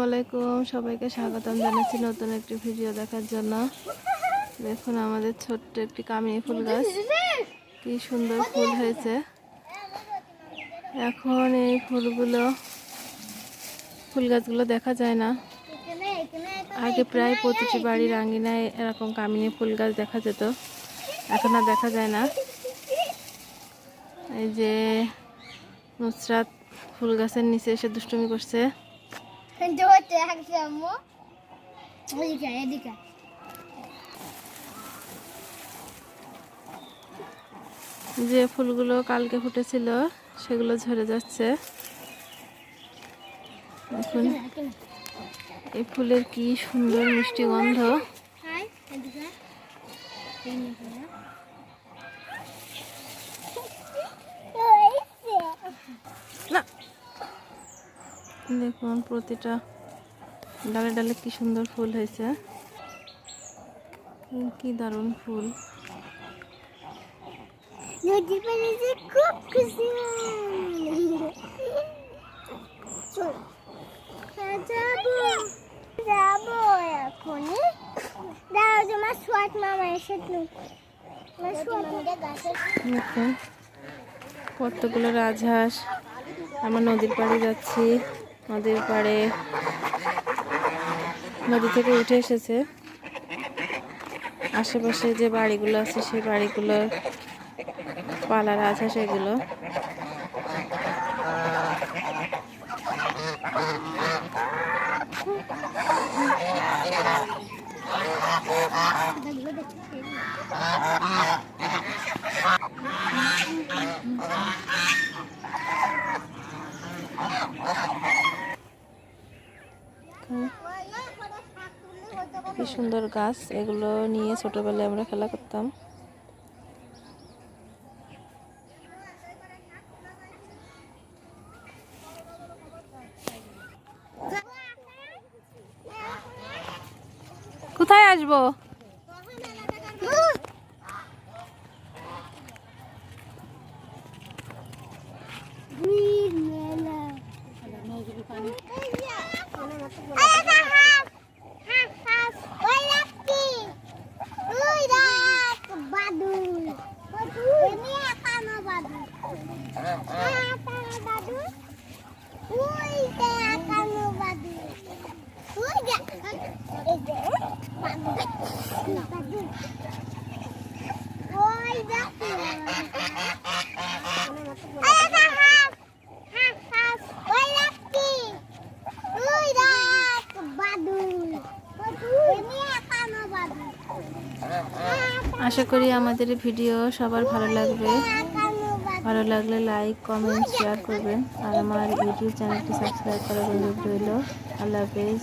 আলাইকুম, সবাইকে স্বাগতম জানাচ্ছি নতুন একটি ভিডিও দেখার জন্য। দেখুন আমাদের ছোট্ট একটি কামিনী ফুল গাছ, কি সুন্দর ফুল হয়েছে। এখন এই ফুল গাছগুলো দেখা যায় না। আগে প্রায় প্রতিটি বাড়ির আঙ্গিনায় এরকম কামিনী ফুল গাছ দেখা যেত, এখন আর দেখা যায় না। এই যে নুসরাত ফুল গাছের নিচে এসে দুষ্টুমি করছে। যে ফুলগুলো কালকে ফুটেছিল সেগুলো ঝরে যাচ্ছে। দেখুন এই ফুলের কি সুন্দর মিষ্টি গন্ধ। দেখুন প্রতিটা ডালে ডালে কি সুন্দর ফুল হয়েছে, কি দারুণ ফুল। খুব খুশি যাবো এখনই। দাঁড়াও তোমার সোয়াট মামা এসে দেখুন কতগুলো রাজহাঁস। আমরা নদীর পাড়ে যাচ্ছি, নদীর পাড়ে নদী থেকে উঠে এসেছে। আশেপাশে যে বাড়িগুলো আছে সেই বাড়িগুলোর পালা রাজহাঁস এগুলো। কি সুন্দর গাছ, এগুলো নিয়ে ছোটবেলায় আমরা খেলা করতাম। কোথায় আসবো? আশা করি আমাদের ভিডিও সবার ভালো লাগবে। ভালো লাগলে লাইক, কমেন্ট, শেয়ার করবেন। আর আমার ইউটিউব চ্যানেলটি সাবস্ক্রাইব করার অনুরোধ রইল। আল্লাহ হাফেজ।